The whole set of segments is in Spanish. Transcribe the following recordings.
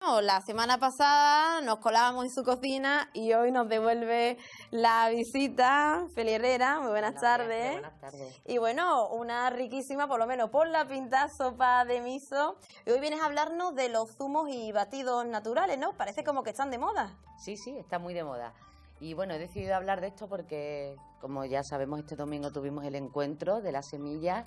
La semana pasada nos colábamos en su cocina y hoy nos devuelve la visita Feli Herrera. Muy buenas tardes. Buenas tardes. Y bueno, una riquísima, por lo menos por la pinta, sopa de miso. Y hoy vienes a hablarnos de los zumos y batidos naturales, ¿no? Parece como que están de moda. Sí, está muy de moda. Y bueno, he decidido hablar de esto porque, como ya sabemos, este domingo tuvimos el encuentro de las semillas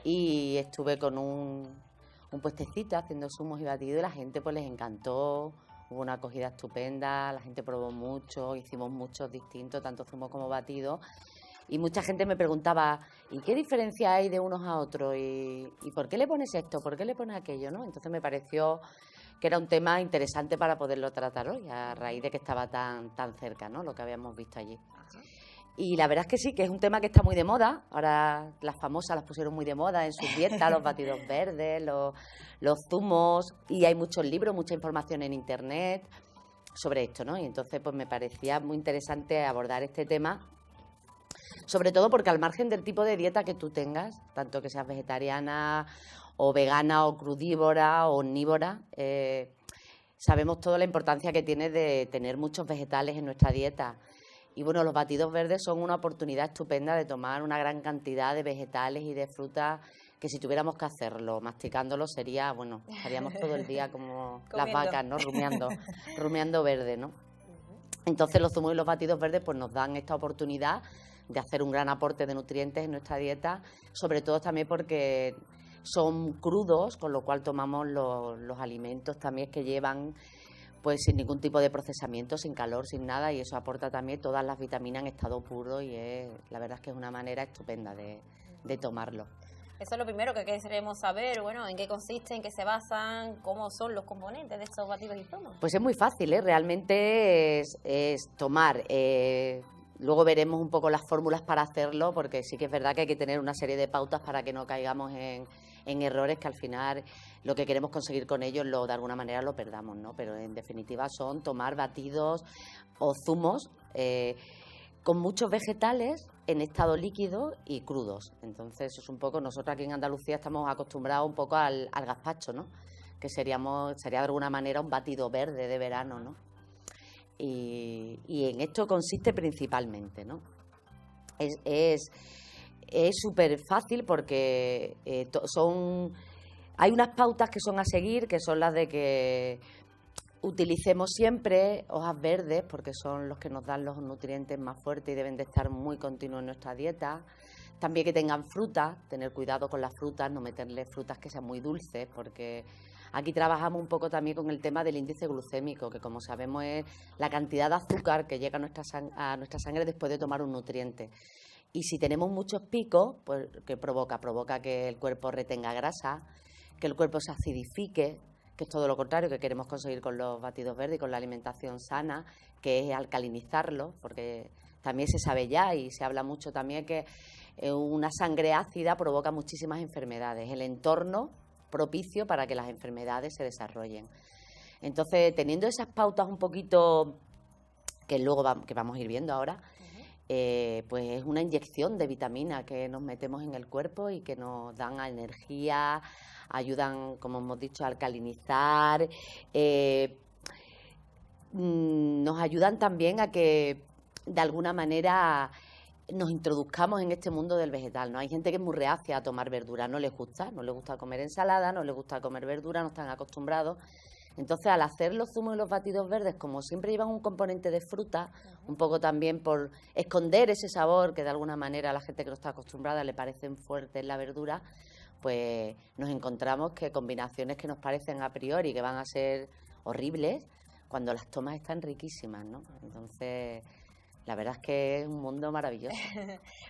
y estuve con un puestecito haciendo zumos y batidos y la gente pues les encantó, hubo una acogida estupenda, la gente probó mucho, hicimos muchos distintos, tanto zumos como batidos, y mucha gente me preguntaba, ¿y qué diferencia hay de unos a otros? ¿Y por qué le pones esto? ¿Por qué le pones aquello? ¿No? Entonces me pareció que era un tema interesante para poderlo tratar hoy, a raíz de que estaba tan cerca, ¿no? Lo que habíamos visto allí. Y la verdad es que sí, que es un tema que está muy de moda. Ahora las famosas las pusieron muy de moda en sus dietas, los batidos verdes, los zumos, y hay muchos libros, mucha información en internet sobre esto, ¿no? Y entonces pues me parecía muy interesante abordar este tema, sobre todo porque al margen del tipo de dieta que tú tengas, tanto que seas vegetariana o vegana o crudívora o omnívora, sabemos toda la importancia que tiene de tener muchos vegetales en nuestra dieta. Y bueno, los batidos verdes son una oportunidad estupenda de tomar una gran cantidad de vegetales y de frutas que si tuviéramos que hacerlo, masticándolo, sería, bueno, estaríamos todo el día como las vacas, ¿no? Rumiando verde, ¿no? Entonces los zumos y los batidos verdes pues nos dan esta oportunidad de hacer un gran aporte de nutrientes en nuestra dieta, sobre todo también porque son crudos, con lo cual tomamos los alimentos también que llevan pues sin ningún tipo de procesamiento, sin calor, sin nada, y eso aporta también todas las vitaminas en estado puro y la verdad es que es una manera estupenda de tomarlo. Eso es lo primero que queremos saber, bueno, en qué consiste, en qué se basan, cómo son los componentes de estos batidos y zumos. Pues es muy fácil, realmente es tomar. Luego veremos un poco las fórmulas para hacerlo, porque sí que es verdad que hay que tener una serie de pautas para que no caigamos en errores que al final lo que queremos conseguir con ellos de alguna manera lo perdamos, ¿no? Pero en definitiva son tomar batidos o zumos con muchos vegetales en estado líquido y crudos. Entonces eso es un poco, nosotros aquí en Andalucía estamos acostumbrados un poco al gazpacho, ¿no? Que sería de alguna manera un batido verde de verano, ¿no? Y en esto consiste principalmente, ¿no? Es súper fácil porque hay unas pautas que son a seguir, que son las de que utilicemos siempre hojas verdes, porque son los que nos dan los nutrientes más fuertes y deben de estar muy continuos en nuestra dieta. También que tengan frutas, tener cuidado con las frutas, no meterle frutas que sean muy dulces, porque aquí trabajamos un poco también con el tema del índice glucémico, que como sabemos es la cantidad de azúcar que llega a nuestra sangre después de tomar un nutriente. Y si tenemos muchos picos, pues ¿qué provoca? Provoca que el cuerpo retenga grasa, que el cuerpo se acidifique, que es todo lo contrario que queremos conseguir con los batidos verdes y con la alimentación sana, que es alcalinizarlo, porque también se sabe ya y se habla mucho también que una sangre ácida provoca muchísimas enfermedades, el entorno propicio para que las enfermedades se desarrollen. Entonces, teniendo esas pautas un poquito que luego que vamos a ir viendo ahora, pues es una inyección de vitamina que nos metemos en el cuerpo y que nos dan energía, ayudan, como hemos dicho, a alcalinizar, nos ayudan también a que de alguna manera nos introduzcamos en este mundo del vegetal, ¿no? Hay gente que es muy reacia a tomar verdura, no les gusta comer ensalada, no les gusta comer verdura, no están acostumbrados. Entonces, al hacer los zumos y los batidos verdes, como siempre llevan un componente de fruta, un poco también por esconder ese sabor que de alguna manera a la gente que no está acostumbrada le parecen fuertes la verdura, pues nos encontramos que combinaciones que nos parecen a priori que van a ser horribles, cuando las tomas están riquísimas, ¿no? Entonces, la verdad es que es un mundo maravilloso.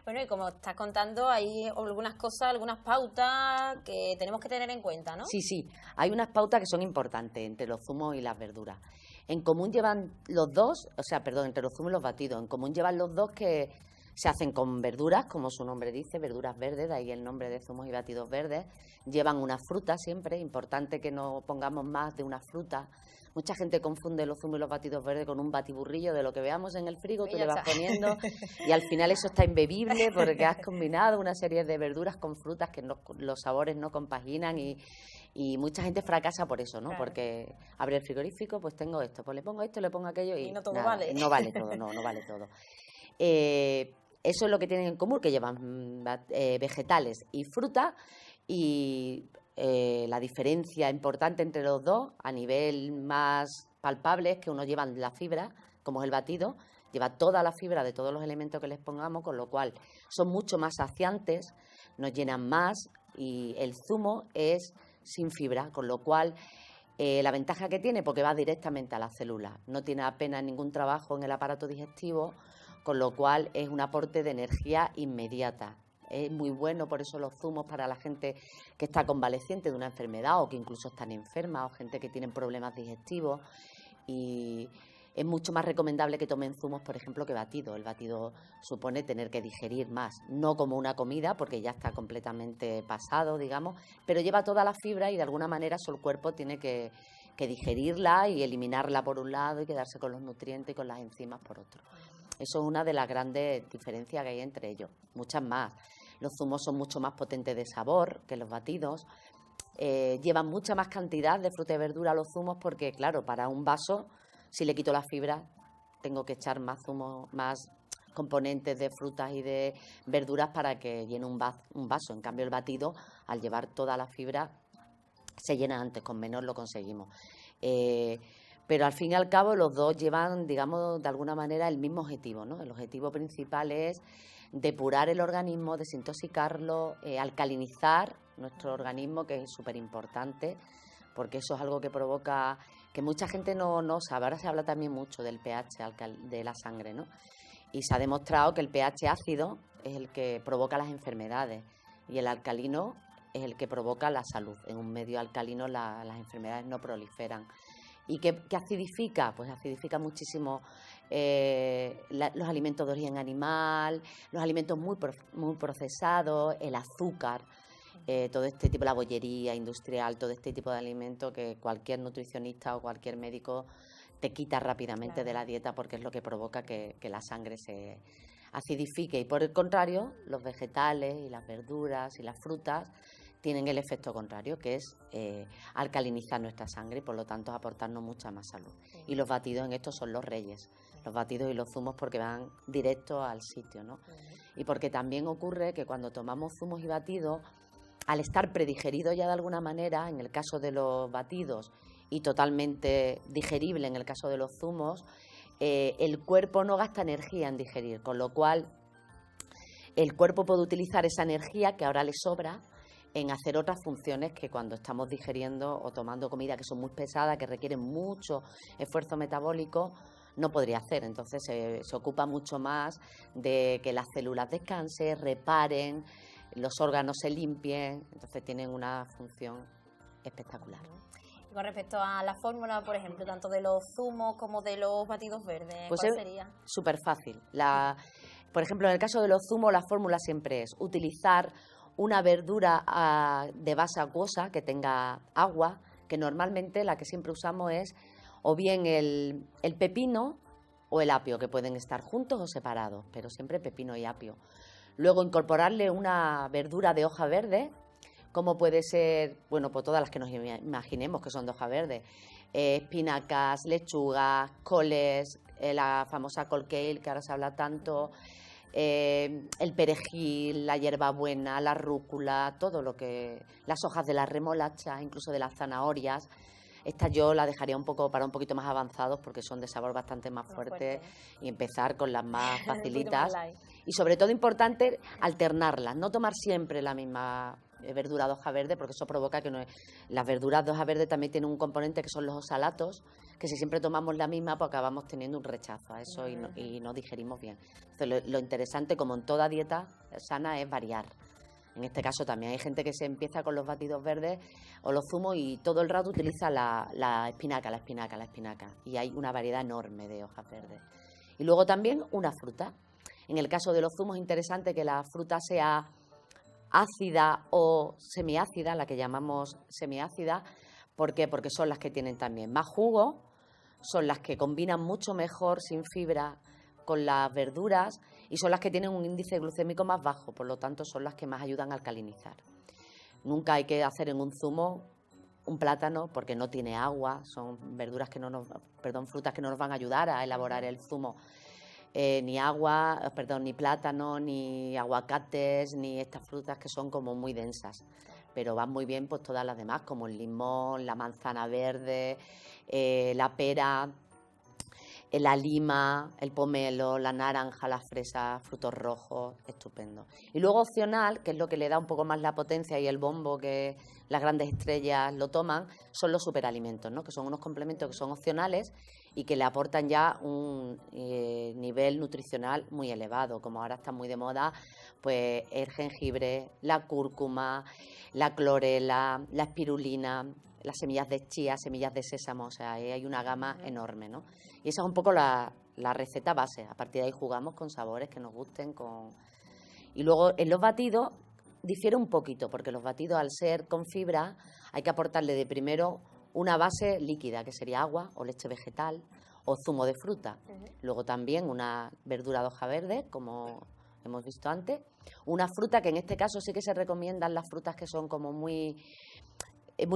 Bueno, y como estás contando, hay algunas cosas, algunas pautas que tenemos que tener en cuenta, ¿no? Sí, hay unas pautas que son importantes entre los zumos y las verduras. En común llevan los dos, entre los zumos y los batidos, en común llevan los dos que se hacen con verduras, como su nombre dice, verduras verdes, de ahí el nombre de zumos y batidos verdes. Llevan una fruta siempre, importante que no pongamos más de una fruta. Mucha gente confunde los zumos y los batidos verdes con un batiburrillo de lo que veamos en el frigo, tú le vas poniendo y al final eso está imbebible porque has combinado una serie de verduras con frutas que los sabores no compaginan y Y mucha gente fracasa por eso, ¿no? Claro. Porque abre el frigorífico, pues tengo esto, pues le pongo esto, le pongo aquello y no todo nada, vale. no vale todo, no vale todo. Eso es lo que tienen en común, que llevan vegetales y fruta, y la diferencia importante entre los dos, a nivel más palpable, es que uno lleva la fibra, como es el batido, lleva toda la fibra de todos los elementos que les pongamos, con lo cual son mucho más saciantes, nos llenan más, y el zumo es sin fibra, con lo cual la ventaja que tiene, porque va directamente a las células, no tiene apenas ningún trabajo en el aparato digestivo, con lo cual es un aporte de energía inmediata. Es muy bueno, por eso los zumos para la gente que está convaleciente de una enfermedad o que incluso están enfermas o gente que tiene problemas digestivos, y es mucho más recomendable que tomen zumos, por ejemplo, que batido. El batido supone tener que digerir más, no como una comida porque ya está completamente pasado, digamos, pero lleva toda la fibra y de alguna manera el cuerpo tiene que digerirla y eliminarla por un lado y quedarse con los nutrientes y con las enzimas por otro. Eso es una de las grandes diferencias que hay entre ellos, muchas más. Los zumos son mucho más potentes de sabor que los batidos. Llevan mucha más cantidad de fruta y verdura a los zumos porque, claro, para un vaso, si le quito la fibra, tengo que echar más zumo, más componentes de frutas y de verduras para que llene un vaso. En cambio, el batido, al llevar toda la fibra, se llena antes, con menos lo conseguimos. Pero al fin y al cabo los dos llevan, digamos, de alguna manera el mismo objetivo, ¿no? El objetivo principal es depurar el organismo, desintoxicarlo, alcalinizar nuestro organismo, que es súper importante, porque eso es algo que provoca, que mucha gente no sabe. Ahora se habla también mucho del pH de la sangre, ¿no? Y se ha demostrado que el pH ácido es el que provoca las enfermedades y el alcalino es el que provoca la salud. En un medio alcalino las enfermedades no proliferan. ¿Y qué acidifica? Pues acidifica muchísimo los alimentos de origen animal, los alimentos muy procesados, el azúcar, todo este tipo, la bollería industrial, todo este tipo de alimentos que cualquier nutricionista o cualquier médico te quita rápidamente de la dieta, porque es lo que provoca que la sangre se acidifique. Y por el contrario, los vegetales y las verduras y las frutas tienen el efecto contrario, que es alcalinizar nuestra sangre y por lo tanto aportarnos mucha más salud. Sí. Y los batidos en esto son los reyes, los batidos y los zumos, porque van directo al sitio, ¿no? Sí. Y porque también ocurre que cuando tomamos zumos y batidos, al estar predigerido ya de alguna manera, en el caso de los batidos, y totalmente digerible en el caso de los zumos, el cuerpo no gasta energía en digerir, con lo cual el cuerpo puede utilizar esa energía que ahora le sobra en hacer otras funciones que cuando estamos digiriendo o tomando comida que son muy pesadas, que requieren mucho esfuerzo metabólico, no podría hacer. Entonces se ocupa mucho más de que las células descansen, reparen, los órganos se limpien, entonces tienen una función espectacular. Y con respecto a la fórmula, por ejemplo, tanto de los zumos como de los batidos verdes, pues ¿cuál sería? Súper fácil. Por ejemplo, en el caso de los zumos, la fórmula siempre es utilizar una verdura de base acuosa que tenga agua, que normalmente la que siempre usamos es o bien el pepino o el apio, que pueden estar juntos o separados, pero siempre pepino y apio. Luego incorporarle una verdura de hoja verde, como puede ser, bueno, pues todas las que nos imaginemos que son de hoja verde, espinacas, lechugas, coles, la famosa col kale que ahora se habla tanto, el perejil, la hierbabuena, la rúcula, todo lo que, las hojas de la remolacha, incluso de las zanahorias. Esta yo la dejaría un poco para un poquito más avanzados porque son de sabor bastante más fuerte y empezar con las más facilitas. Y sobre todo importante alternarlas, no tomar siempre la misma verdura de hoja verde, porque eso provoca que las verduras de hoja verde también tienen un componente que son los oxalatos, que si siempre tomamos la misma pues acabamos teniendo un rechazo a eso y no digerimos bien. Entonces lo interesante, como en toda dieta sana, es variar. En este caso también hay gente que se empieza con los batidos verdes o los zumos y todo el rato utiliza la espinaca. Y hay una variedad enorme de hojas verdes. Y luego también una fruta. En el caso de los zumos es interesante que la fruta sea ácida o semiácida, la que llamamos semiácida. ¿Por qué? Porque son las que tienen también más jugo, son las que combinan mucho mejor sin fibra con las verduras y son las que tienen un índice glucémico más bajo, por lo tanto son las que más ayudan a alcalinizar. Nunca hay que hacer en un zumo un plátano porque no tiene agua, son frutas que no nos van a ayudar a elaborar el zumo. Ni agua, ni plátano, ni aguacates, ni estas frutas que son como muy densas. Pero van muy bien pues todas las demás, como el limón, la manzana verde, la pera, la lima, el pomelo, la naranja, la fresa, frutos rojos, estupendo. Y luego opcional, que es lo que le da un poco más la potencia y el bombo que las grandes estrellas lo toman, son los superalimentos, ¿no? Que son unos complementos que son opcionales y que le aportan ya un nivel nutricional muy elevado, como ahora está muy de moda, pues el jengibre, la cúrcuma, la clorela, la espirulina, las semillas de chía, semillas de sésamo, o sea, hay una gama enorme, ¿no? Y esa es un poco la receta base. A partir de ahí jugamos con sabores que nos gusten. Y luego en los batidos difiere un poquito, porque los batidos al ser con fibra hay que aportarle de primero una base líquida, que sería agua o leche vegetal o zumo de fruta. Luego también una verdura de hoja verde, como hemos visto antes. Una fruta que en este caso sí que se recomiendan las frutas que son como muy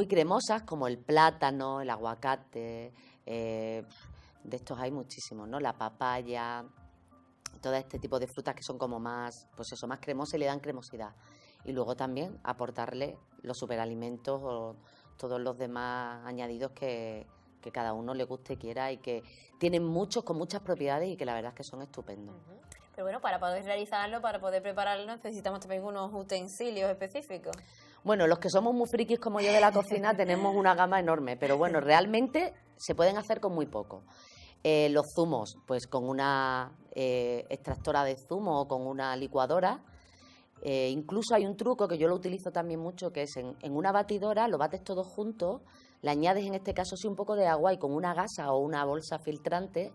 cremosas, como el plátano, el aguacate, de estos hay muchísimos, ¿no? La papaya, todo este tipo de frutas que son como más, pues eso, más cremosas y le dan cremosidad. Y luego también aportarle los superalimentos o todos los demás añadidos que cada uno le guste y quiera y que tienen muchos, con muchas propiedades y que la verdad es que son estupendos. Pero bueno, para poder realizarlo, para poder prepararlo, necesitamos también unos utensilios específicos. Bueno, los que somos muy frikis como yo de la cocina tenemos una gama enorme, pero bueno, realmente se pueden hacer con muy poco. Los zumos, pues con una extractora de zumo o con una licuadora. Incluso hay un truco que yo lo utilizo también mucho, que es en una batidora, lo bates todo junto, le añades en este caso sí un poco de agua y con una gasa o una bolsa filtrante,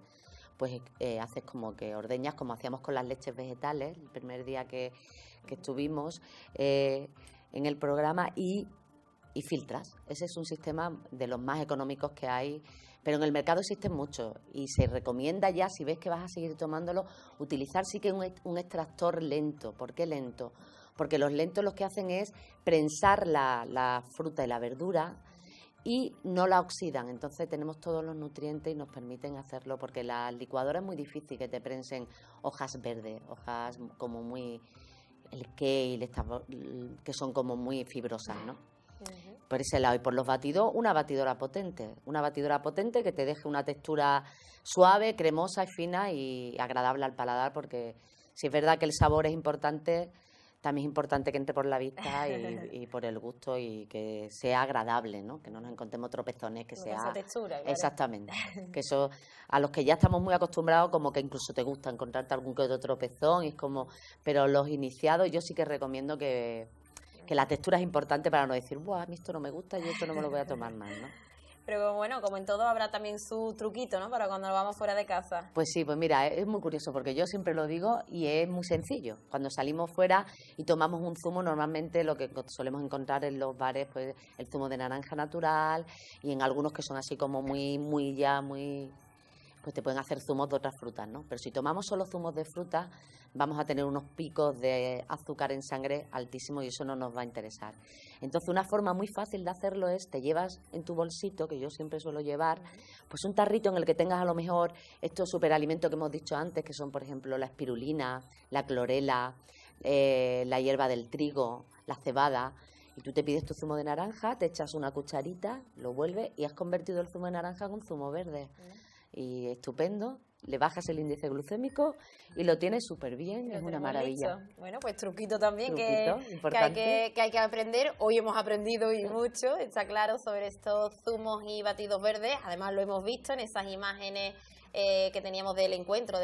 pues haces como que ordeñas, como hacíamos con las leches vegetales el primer día que estuvimos en el programa y filtras. Ese es un sistema de los más económicos que hay, pero en el mercado existen muchos y se recomienda ya, si ves que vas a seguir tomándolo, utilizar sí que un extractor lento. ¿Por qué lento? Porque los lentos lo que hacen es prensar la fruta y la verdura y no la oxidan, entonces tenemos todos los nutrientes y nos permiten hacerlo, porque la licuadora es muy difícil que te prensen hojas verdes, hojas como muy, el kale, que son como muy fibrosas, ¿no? Por ese lado. Y por los batidos, una batidora potente que te deje una textura suave, cremosa y fina y agradable al paladar, porque si es verdad que el sabor es importante, también es importante que entre por la vista y por el gusto y que sea agradable, ¿no? Que no nos encontremos tropezones, que sea... Esa textura, claro. Exactamente. Que eso, a los que ya estamos muy acostumbrados, como que incluso te gusta encontrarte algún que otro tropezón, y es como... Pero los iniciados yo sí que recomiendo que la textura es importante para no decir, ¡buah, a mí esto no me gusta y esto no me lo voy a tomar más!, ¿no? Pero bueno, como en todo habrá también su truquito, ¿no? Para cuando nos vamos fuera de casa. Pues sí, pues mira, es muy curioso porque yo siempre lo digo y es muy sencillo. Cuando salimos fuera y tomamos un zumo, normalmente lo que solemos encontrar en los bares, pues el zumo de naranja natural y en algunos que son así como muy, pues te pueden hacer zumos de otras frutas, ¿no? Pero si tomamos solo zumos de frutas, vamos a tener unos picos de azúcar en sangre altísimos y eso no nos va a interesar. Entonces, una forma muy fácil de hacerlo es, te llevas en tu bolsito, que yo siempre suelo llevar, pues un tarrito en el que tengas a lo mejor estos superalimentos que hemos dicho antes, que son, por ejemplo, la espirulina, la clorela, la hierba del trigo, la cebada, y tú te pides tu zumo de naranja, te echas una cucharita, lo vuelves y has convertido el zumo de naranja en un zumo verde. Y estupendo, le bajas el índice glucémico y lo tienes súper bien, es una maravilla. Listo. Bueno, pues truquito también que hay que aprender. Hoy hemos aprendido y mucho, está claro, sobre estos zumos y batidos verdes. Además lo hemos visto en esas imágenes que teníamos del encuentro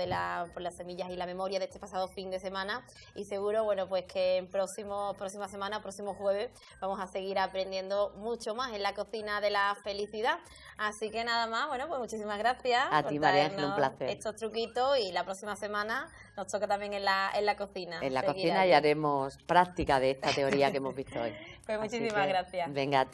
por las semillas y la memoria de este pasado fin de semana, y seguro, bueno, pues que en próxima semana, próximo jueves, vamos a seguir aprendiendo mucho más en la cocina de la felicidad. Así que nada más, bueno, pues muchísimas gracias a ti, María Ángel, un placer. Estos truquitos, y la próxima semana nos toca también en la cocina. En la cocina y haremos práctica de esta teoría que hemos visto hoy. Pues muchísimas gracias. Venga.